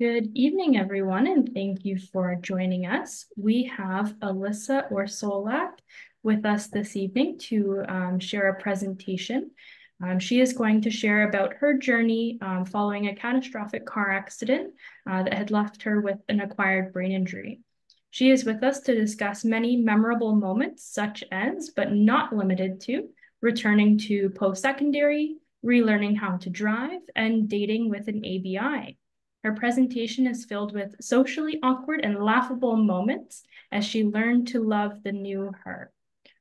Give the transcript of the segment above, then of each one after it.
Good evening, everyone, and thank you for joining us. We have Alissa Orsulak with us this evening to share a presentation. She is going to share about her journey following a catastrophic car accident that had left her with an acquired brain injury. She is with us to discuss many memorable moments, such as, but not limited to, returning to post-secondary, relearning how to drive, and dating with an ABI. Her presentation is filled with socially awkward and laughable moments as she learned to love the new her.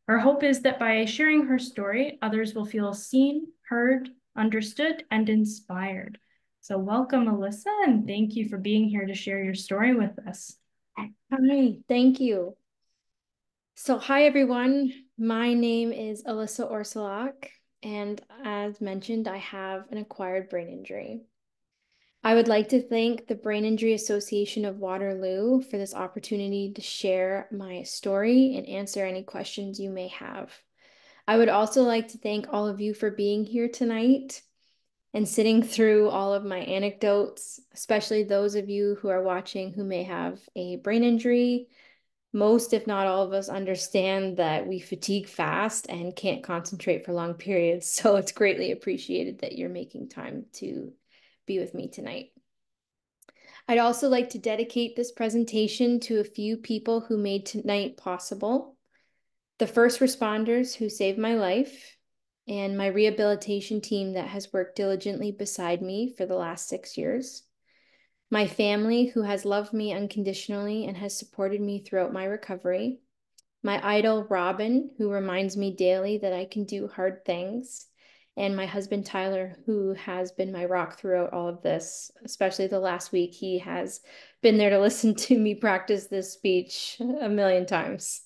Her hope is that by sharing her story, others will feel seen, heard, understood, and inspired. So welcome, Alissa, and thank you for being here to share your story with us. Hi, thank you. So hi everyone, my name is Alissa Orsulak, and as mentioned, I have an acquired brain injury. I would like to thank the Brain Injury Association of Waterloo for this opportunity to share my story and answer any questions you may have. I would also like to thank all of you for being here tonight and sitting through all of my anecdotes, especially those of you who are watching who may have a brain injury. Most, if not all of us, understand that we fatigue fast and can't concentrate for long periods. So it's greatly appreciated that you're making time to be with me tonight. I'd also like to dedicate this presentation to a few people who made tonight possible. The first responders who saved my life, and my rehabilitation team that has worked diligently beside me for the last 6 years. My family, who has loved me unconditionally and has supported me throughout my recovery. My idol, Robin, who reminds me daily that I can do hard things. And my husband, Tyler, who has been my rock throughout all of this, especially the last week. He has been there to listen to me practice this speech a million times.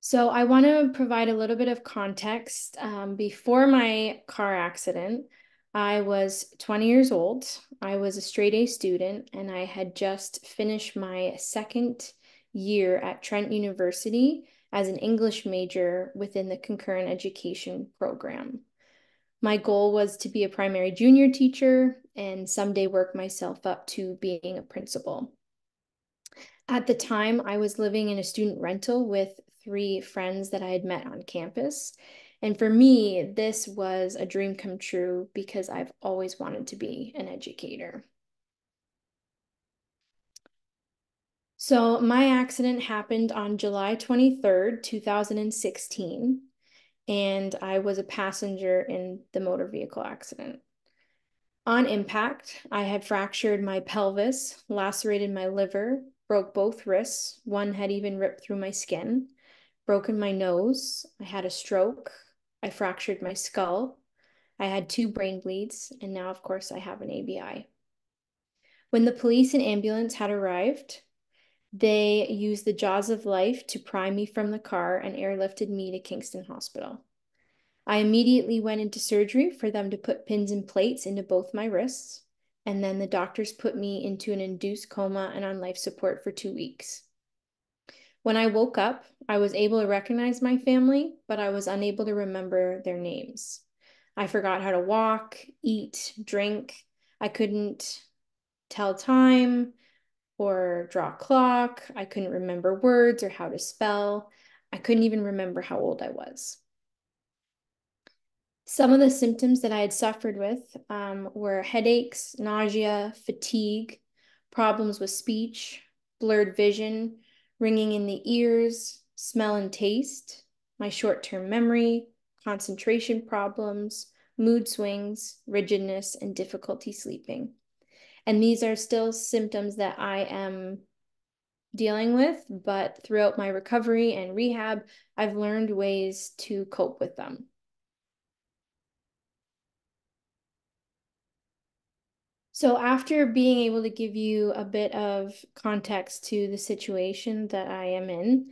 So I want to provide a little bit of context. Before my car accident, I was 20 years old. I was a straight A student, and I had just finished my second year at Trent University as an English major within the concurrent education program. My goal was to be a primary junior teacher and someday work myself up to being a principal. At the time, I was living in a student rental with 3 friends that I had met on campus. And for me, this was a dream come true because I've always wanted to be an educator. So my accident happened on July 23rd, 2016, and I was a passenger in the motor vehicle accident. On impact, I had fractured my pelvis, lacerated my liver, broke both wrists. One had even ripped through my skin, broken my nose. I had a stroke. I fractured my skull. I had 2 brain bleeds, and now, of course, I have an ABI. When the police and ambulance had arrived, they used the jaws of life to pry me from the car and airlifted me to Kingston Hospital. I immediately went into surgery for them to put pins and plates into both my wrists, and then the doctors put me into an induced coma and on life support for 2 weeks. When I woke up, I was able to recognize my family, but I was unable to remember their names. I forgot how to walk, eat, drink. I couldn't tell time or draw a clock. I couldn't remember words or how to spell. I couldn't even remember how old I was. Some of the symptoms that I had suffered with were headaches, nausea, fatigue, problems with speech, blurred vision, ringing in the ears, smell and taste, my short-term memory, concentration problems, mood swings, rigidness, and difficulty sleeping. And these are still symptoms that I am dealing with, but throughout my recovery and rehab, I've learned ways to cope with them. So after being able to give you a bit of context to the situation that I am in,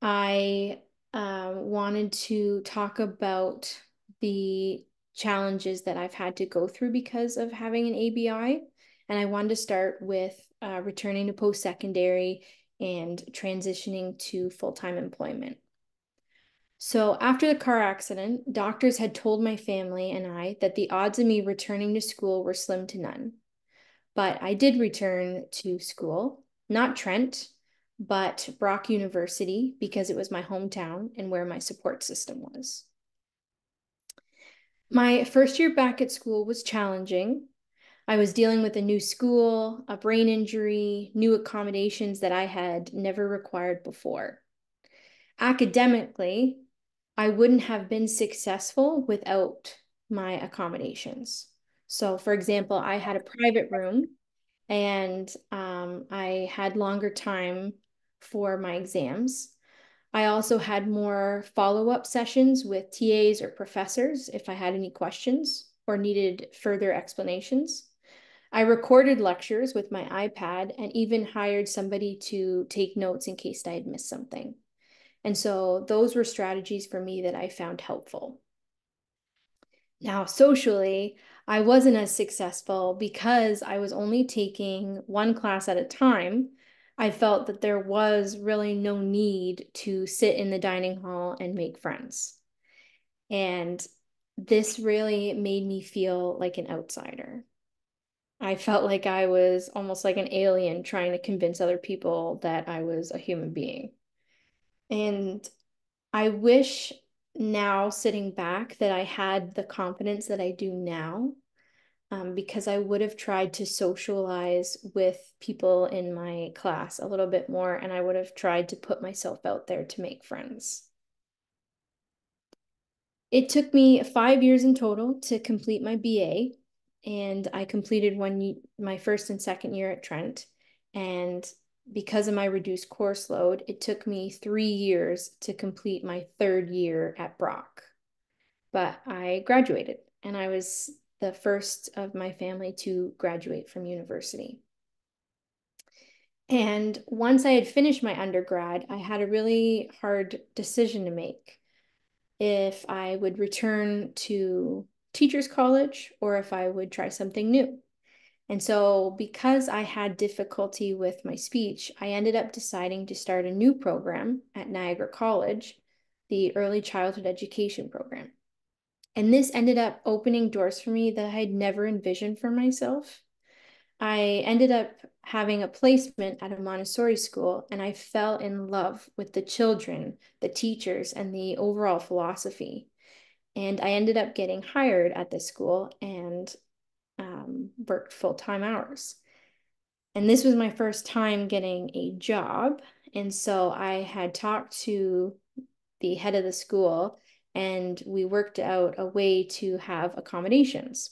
I wanted to talk about the challenges that I've had to go through because of having an ABI. And I wanted to start with returning to post-secondary and transitioning to full-time employment. So after the car accident, doctors had told my family and I that the odds of me returning to school were slim to none. But I did return to school, not Trent, but Brock University because it was my hometown and where my support system was. My first year back at school was challenging. I was dealing with a new school, a brain injury, new accommodations that I had never required before. Academically, I wouldn't have been successful without my accommodations. So, for example, I had a private room and I had longer time for my exams. I also had more follow-up sessions with TAs or professors if I had any questions or needed further explanations. I recorded lectures with my iPad and even hired somebody to take notes in case I had missed something. And so those were strategies for me that I found helpful. Now, socially, I wasn't as successful because I was only taking one class at a time. I felt that there was really no need to sit in the dining hall and make friends. And this really made me feel like an outsider. I felt like I was almost like an alien trying to convince other people that I was a human being. And I wish now, sitting back, that I had the confidence that I do now, because I would have tried to socialize with people in my class a little bit more, and I would have tried to put myself out there to make friends. It took me 5 years in total to complete my BA, and I completed my first and second year at Trent. And because of my reduced course load, it took me 3 years to complete my third year at Brock. But I graduated, and I was the first of my family to graduate from university. And once I had finished my undergrad, I had a really hard decision to make if I would return to teachers college or if I would try something new. And so, because I had difficulty with my speech, I ended up deciding to start a new program at Niagara College, the Early Childhood Education program. And this ended up opening doors for me that I had never envisioned for myself. I ended up having a placement at a Montessori school, and I fell in love with the children, the teachers, and the overall philosophy. And I ended up getting hired at this school and worked full-time hours. And this was my first time getting a job. And so I had talked to the head of the school, and we worked out a way to have accommodations.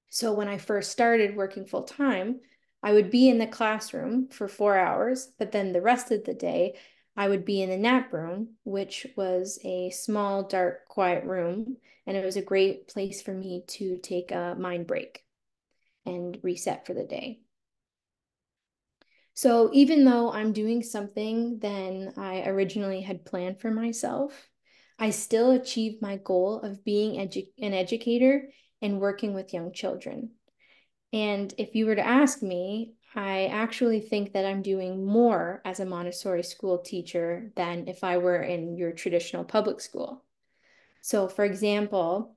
So when I first started working full time, I would be in the classroom for 4 hours, but then the rest of the day, I would be in the nap room, which was a small, dark, quiet room. And it was a great place for me to take a mind break and reset for the day. So even though I'm doing something than I originally had planned for myself, I still achieved my goal of being an educator and working with young children. And if you were to ask me, I actually think that I'm doing more as a Montessori school teacher than if I were in your traditional public school. So, for example,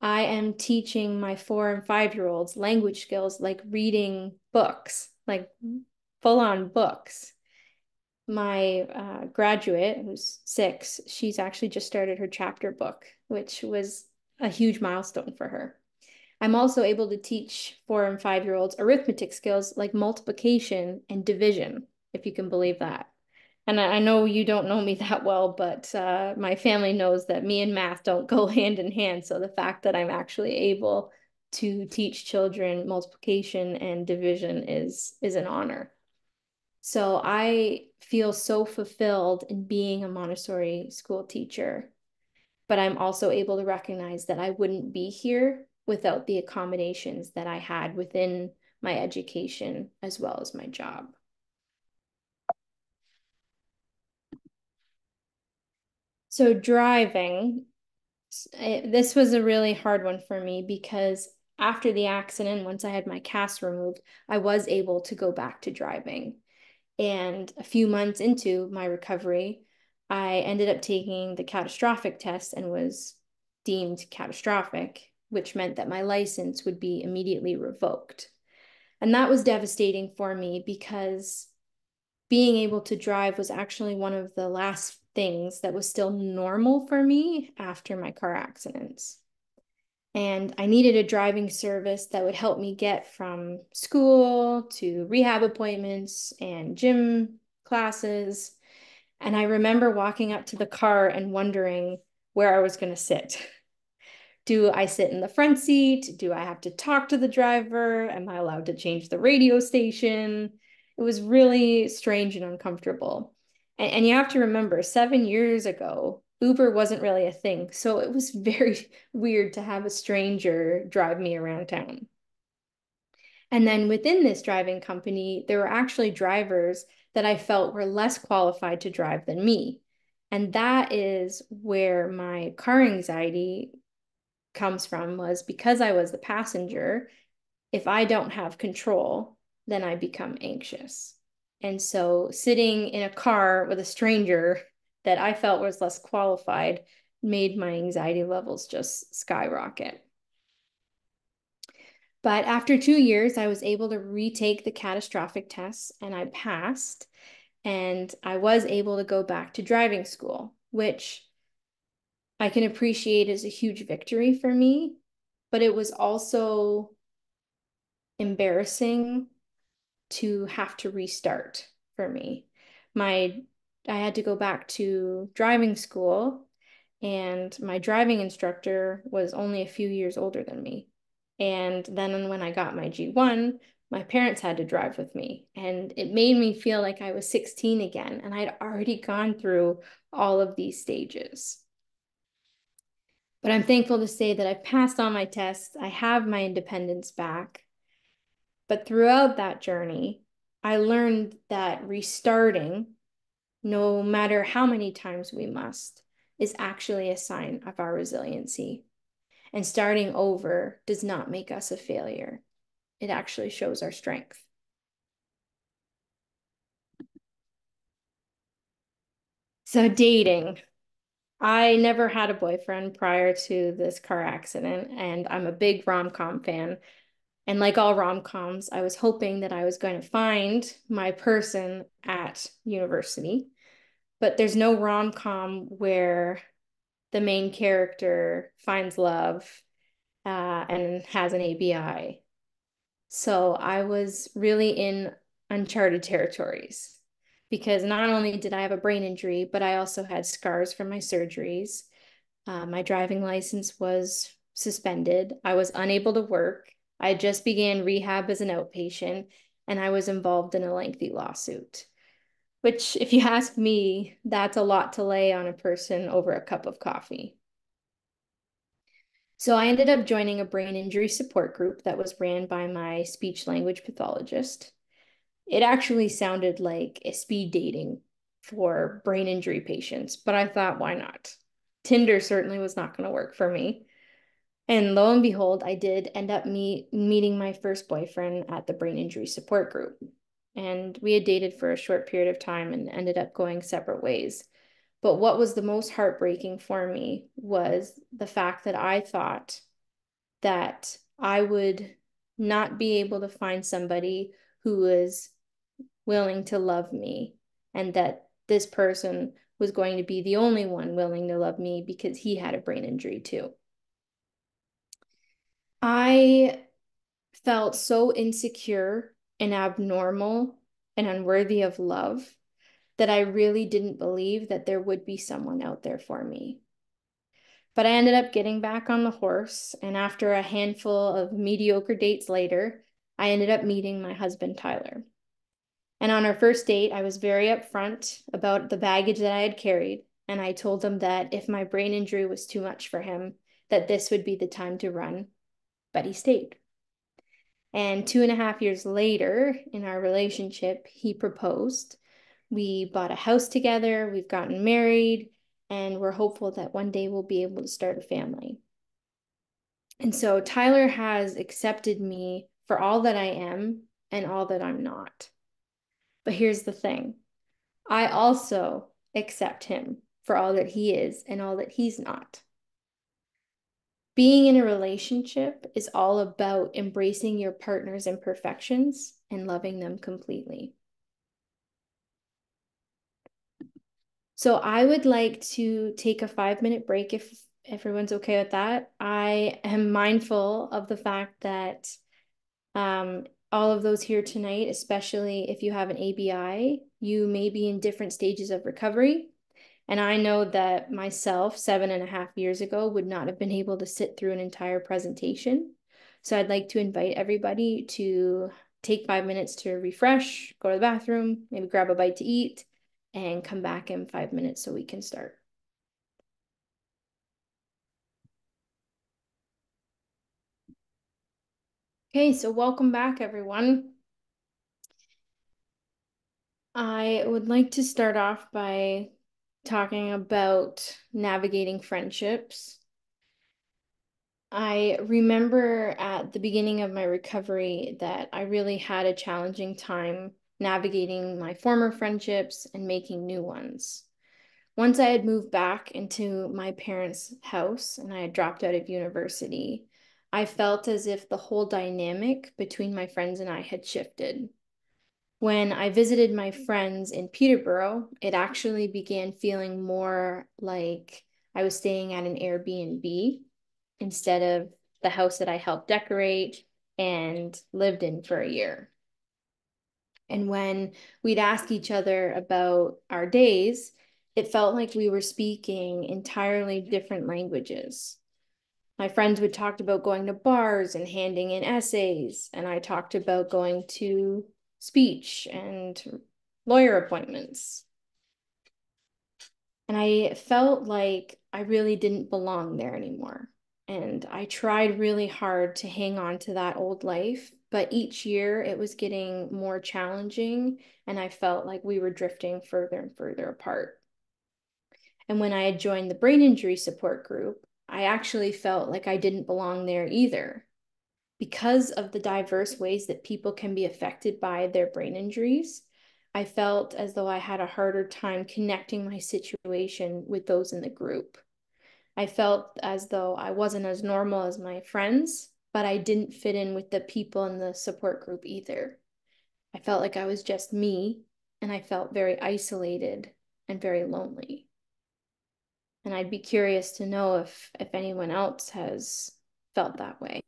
I am teaching my 4 and 5-year-olds language skills like reading books, like full-on books. My graduate, who's 6, she's actually just started her chapter book, which was a huge milestone for her. I'm also able to teach 4 and 5-year-olds arithmetic skills like multiplication and division, if you can believe that. And I know you don't know me that well, but my family knows that me and math don't go hand in hand. So the fact that I'm actually able to teach children multiplication and division is an honor. So I feel so fulfilled in being a Montessori school teacher, but I'm also able to recognize that I wouldn't be here without the accommodations that I had within my education as well as my job. So driving, this was a really hard one for me because after the accident, once I had my cast removed, I was able to go back to driving. And a few months into my recovery, I ended up taking the catastrophic test and was deemed catastrophic, which meant that my license would be immediately revoked. And that was devastating for me because being able to drive was actually one of the last things that was still normal for me after my car accidents. And I needed a driving service that would help me get from school to rehab appointments and gym classes. And I remember walking up to the car and wondering where I was going to sit. Do I sit in the front seat? Do I have to talk to the driver? Am I allowed to change the radio station? It was really strange and uncomfortable. And you have to remember, 7 years ago, Uber wasn't really a thing. So it was very weird to have a stranger drive me around town. And then within this driving company, there were actually drivers that I felt were less qualified to drive than me. And that is where my car anxiety comes from, was because I was the passenger. If I don't have control, then I become anxious. And so sitting in a car with a stranger that I felt was less qualified made my anxiety levels just skyrocket. But after 2 years, I was able to retake the catastrophic tests and I passed. And I was able to go back to driving school, which I can appreciate as a huge victory for me. But it was also embarrassing to have to restart for me. I had to go back to driving school, and my driving instructor was only a few years older than me. And then when I got my G1, my parents had to drive with me, and it made me feel like I was 16 again, and I'd already gone through all of these stages. But I'm thankful to say that I've passed all my tests. I have my independence back. But throughout that journey, I learned that restarting, no matter how many times we must, is actually a sign of our resiliency. And starting over does not make us a failure. It actually shows our strength. So dating. I never had a boyfriend prior to this car accident, and I'm a big rom-com fan. And like all rom-coms, I was hoping that I was going to find my person at university. But there's no rom-com where the main character finds love and has an ABI. So I was really in uncharted territories because not only did I have a brain injury, but I also had scars from my surgeries. My driving license was suspended. I was unable to work. I just began rehab as an outpatient, and I was involved in a lengthy lawsuit, which, if you ask me, that's a lot to lay on a person over a cup of coffee. So I ended up joining a brain injury support group that was ran by my speech language pathologist. It actually sounded like a speed dating for brain injury patients, but I thought, why not? Tinder certainly was not going to work for me. And lo and behold, I did end up meeting my first boyfriend at the brain injury support group. And we had dated for a short period of time and ended up going separate ways. But what was the most heartbreaking for me was the fact that I thought that I would not be able to find somebody who was willing to love me, and that this person was going to be the only one willing to love me because he had a brain injury too. I felt so insecure and abnormal and unworthy of love that I really didn't believe that there would be someone out there for me. But I ended up getting back on the horse, and after a handful of mediocre dates later, I ended up meeting my husband, Tyler. And on our first date, I was very upfront about the baggage that I had carried, and I told him that if my brain injury was too much for him, that this would be the time to run, but he stayed. And 2.5 years later in our relationship, he proposed. We bought a house together, we've gotten married, and we're hopeful that one day we'll be able to start a family. And so Tyler has accepted me for all that I am and all that I'm not. But here's the thing. I also accept him for all that he is and all that he's not. Being in a relationship is all about embracing your partner's imperfections and loving them completely. So I would like to take a 5-minute break if everyone's okay with that. I am mindful of the fact that all of those here tonight, especially if you have an ABI, you may be in different stages of recovery. And I know that myself, 7.5 years ago, would not have been able to sit through an entire presentation. So I'd like to invite everybody to take 5 minutes to refresh, go to the bathroom, maybe grab a bite to eat, and come back in 5 minutes so we can start. Okay, so welcome back, everyone. I would like to start off by talking about navigating friendships. I remember at the beginning of my recovery that I really had a challenging time navigating my former friendships and making new ones. Once I had moved back into my parents' house and I had dropped out of university, I felt as if the whole dynamic between my friends and I had shifted. When I visited my friends in Peterborough, it actually began feeling more like I was staying at an Airbnb instead of the house that I helped decorate and lived in for a year. And when we'd ask each other about our days, it felt like we were speaking entirely different languages. My friends would talk about going to bars and handing in essays, and I talked about going to speech and lawyer appointments. And I felt like I really didn't belong there anymore. And I tried really hard to hang on to that old life, but each year it was getting more challenging, and I felt like we were drifting further and further apart. And when I had joined the brain injury support group, I actually felt like I didn't belong there either. Because of the diverse ways that people can be affected by their brain injuries, I felt as though I had a harder time connecting my situation with those in the group. I felt as though I wasn't as normal as my friends, but I didn't fit in with the people in the support group either. I felt like I was just me, and I felt very isolated and very lonely. And I'd be curious to know if anyone else has felt that way.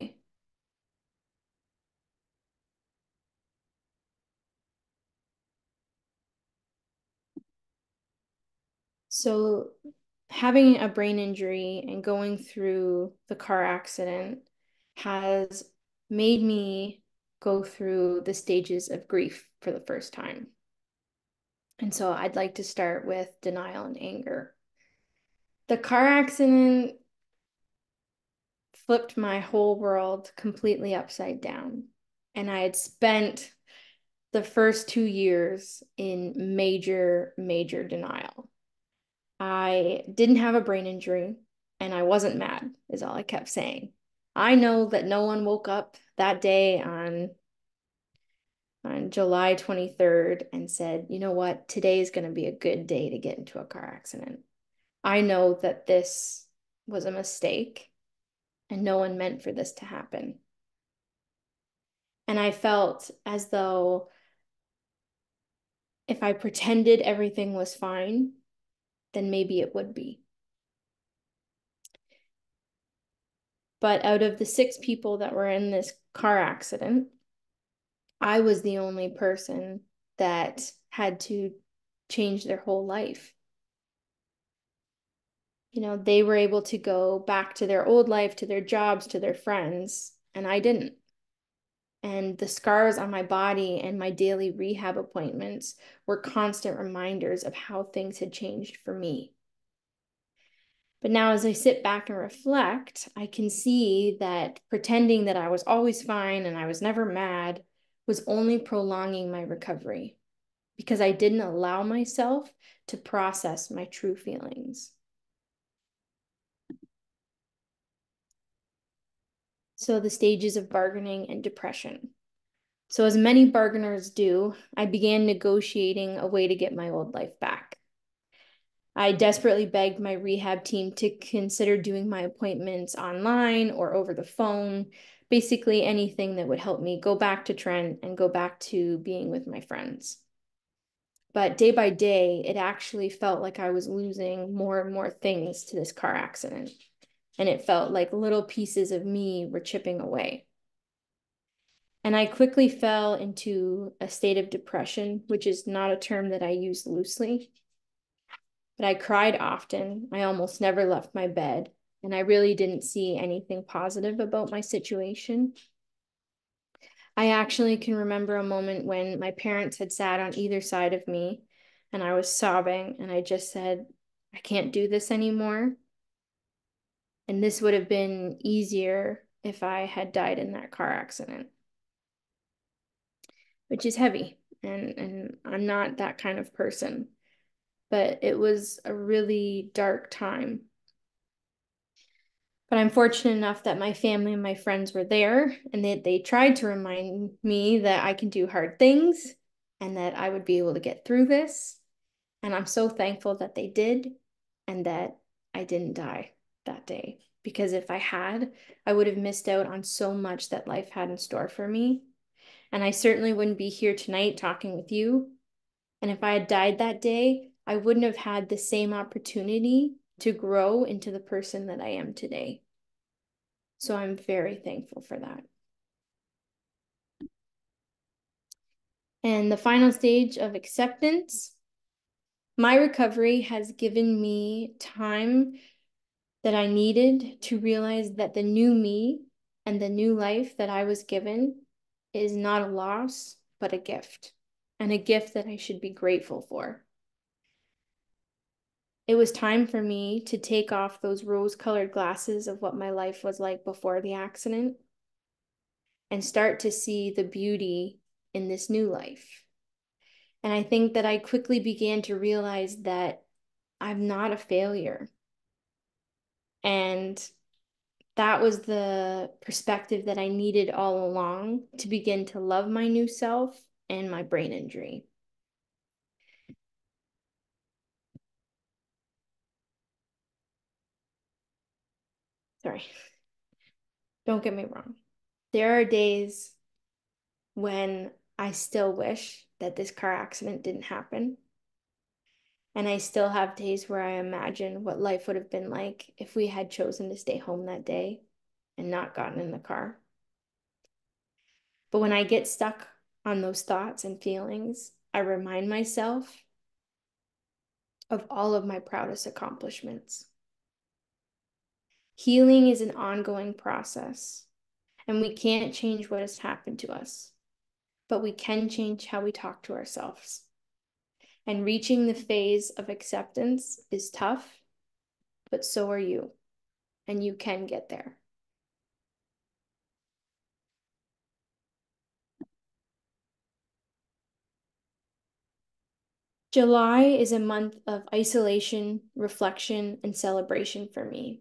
So having a brain injury and going through the car accident has made me go through the stages of grief for the first time. And so I'd like to start with denial and anger. The car accident flipped my whole world completely upside down. And I had spent the first 2 years in major, major denial. I didn't have a brain injury and I wasn't mad, is all I kept saying. I know that no one woke up that day on July 23rd and said, you know what, today is going to be a good day to get into a car accident. I know that this was a mistake and no one meant for this to happen. And I felt as though if I pretended everything was fine, then maybe it would be. But out of the 6 people that were in this car accident, I was the only person that had to change their whole life. You know, they were able to go back to their old life, to their jobs, to their friends, and I didn't. And the scars on my body and my daily rehab appointments were constant reminders of how things had changed for me. But now, as I sit back and reflect, I can see that pretending that I was always fine and I was never mad was only prolonging my recovery because I didn't allow myself to process my true feelings. So, the stages of bargaining and depression. So, as many bargainers do, I began negotiating a way to get my old life back. I desperately begged my rehab team to consider doing my appointments online or over the phone, basically anything that would help me go back to Trent and go back to being with my friends. But day by day, it actually felt like I was losing more and more things to this car accident. And it felt like little pieces of me were chipping away. And I quickly fell into a state of depression, which is not a term that I use loosely. But I cried often. I almost never left my bed. And I really didn't see anything positive about my situation. I actually can remember a moment when my parents had sat on either side of me and I was sobbing and I just said, I can't do this anymore. And this would have been easier if I had died in that car accident, which is heavy. And I'm not that kind of person, but it was a really dark time. But I'm fortunate enough that my family and my friends were there and they tried to remind me that I can do hard things and that I would be able to get through this. And I'm so thankful that they did and that I didn't die that day. Because if I had, I would have missed out on so much that life had in store for me. And I certainly wouldn't be here tonight talking with you. And if I had died that day, I wouldn't have had the same opportunity to grow into the person that I am today. So I'm very thankful for that. And the final stage of acceptance, my recovery has given me time that I needed to realize that the new me and the new life that I was given is not a loss, but a gift, and a gift that I should be grateful for. It was time for me to take off those rose-colored glasses of what my life was like before the accident and start to see the beauty in this new life. And I think that I quickly began to realize that I'm not a failure. And that was the perspective that I needed all along to begin to love my new self and my brain injury. Sorry, don't get me wrong. There are days when I still wish that this car accident didn't happen. And I still have days where I imagine what life would have been like if we had chosen to stay home that day and not gotten in the car. But when I get stuck on those thoughts and feelings, I remind myself of all of my proudest accomplishments. Healing is an ongoing process, and we can't change what has happened to us, but we can change how we talk to ourselves. And reaching the phase of acceptance is tough, but so are you, and you can get there. July is a month of isolation, reflection, and celebration for me.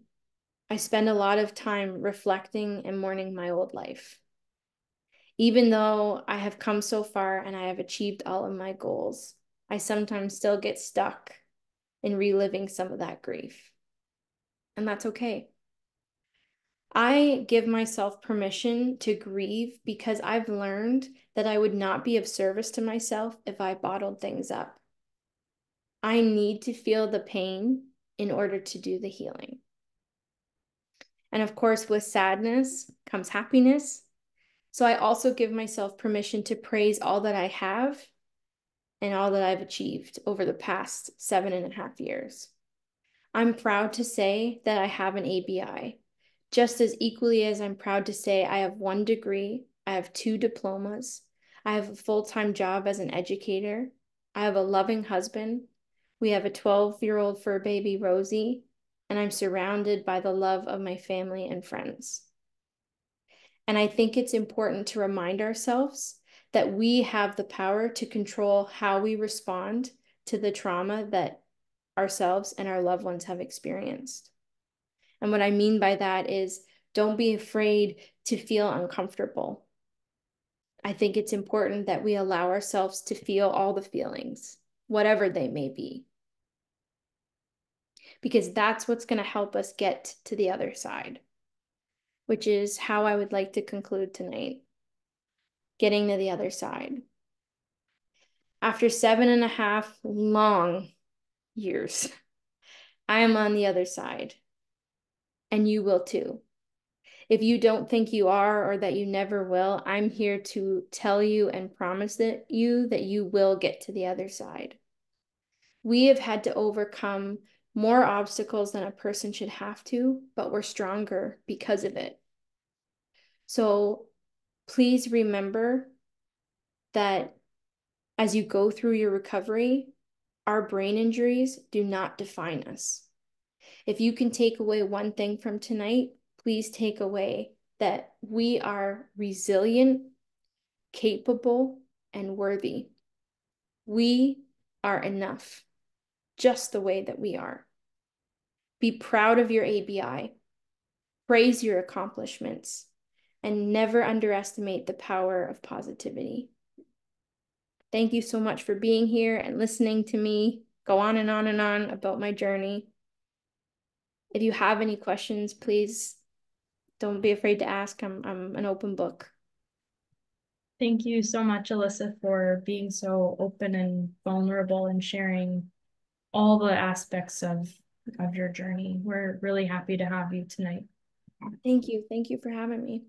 I spend a lot of time reflecting and mourning my old life. Even though I have come so far and I have achieved all of my goals, I sometimes still get stuck in reliving some of that grief. And that's okay. I give myself permission to grieve because I've learned that I would not be of service to myself if I bottled things up. I need to feel the pain in order to do the healing. And of course, with sadness comes happiness. So I also give myself permission to praise all that I have and all that I've achieved over the past 7.5 years. I'm proud to say that I have an ABI, just as equally as I'm proud to say I have 1 degree, I have 2 diplomas, I have a full-time job as an educator, I have a loving husband, we have a 12-year-old fur baby, Rosie, and I'm surrounded by the love of my family and friends. And I think it's important to remind ourselves that we have the power to control how we respond to the trauma that ourselves and our loved ones have experienced. And what I mean by that is don't be afraid to feel uncomfortable. I think it's important that we allow ourselves to feel all the feelings, whatever they may be. because that's what's going to help us get to the other side, which is how I would like to conclude tonight. Getting to the other side. After 7.5 long years, I am on the other side, and you will too. If you don't think you are or that you never will, I'm here to tell you and promise you that you will get to the other side. We have had to overcome more obstacles than a person should have to, but we're stronger because of it. So please remember that as you go through your recovery, our brain injuries do not define us. If you can take away one thing from tonight, please take away that we are resilient, capable, and worthy. We are enough, just the way that we are. Be proud of your ABI, praise your accomplishments, and never underestimate the power of positivity. Thank you so much for being here and listening to me go on and on and on about my journey. If you have any questions, please don't be afraid to ask. I'm an open book. Thank you so much, Alissa, for being so open and vulnerable and sharing all the aspects of your journey. We're really happy to have you tonight. Thank you. Thank you for having me.